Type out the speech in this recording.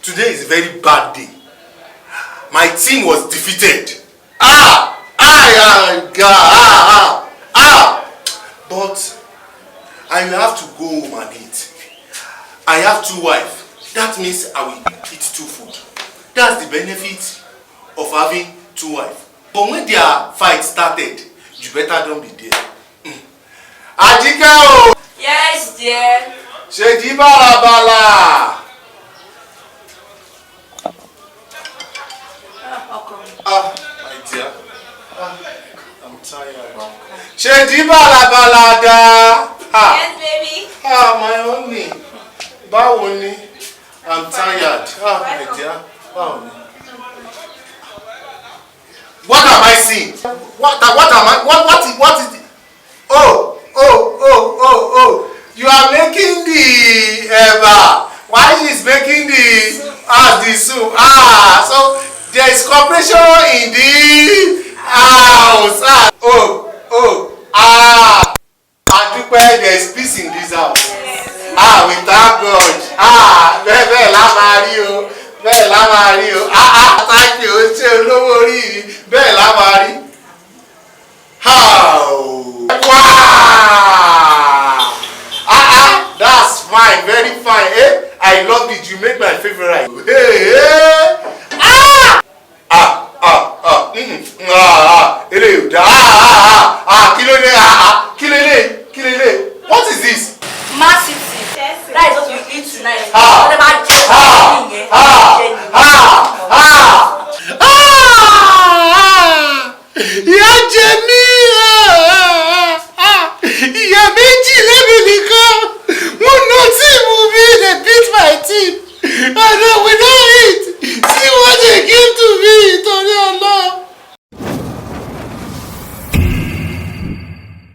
Today is a very bad day. My team was defeated. But I will have to go home and eat. I have 2 wives. That means I will eat 2 food. That's the benefit of having 2 wives. But when their fight started, you better don't be there. Ajika! Yes, dear. Sheji balabala. My dear. I'm tired. Sheji balabalada. Yes, baby. My honey. Báwo ni? I'm tired. My dear. Báwo ni? What am I seeing? What is it? Oh. You are making the eba. Why is making the soup? So there is cooperation in the house. Adupe, there is peace in this house. We thank God. Bẹ́ẹ̀ la máa rí o. Bẹ́ẹ̀ la máa rí o. Thank you. Ṣé olówó orí mi? Bẹ́ẹ̀ la máa rí. Wow! That's fine, very fine. I love it. You make my favorite. Hey.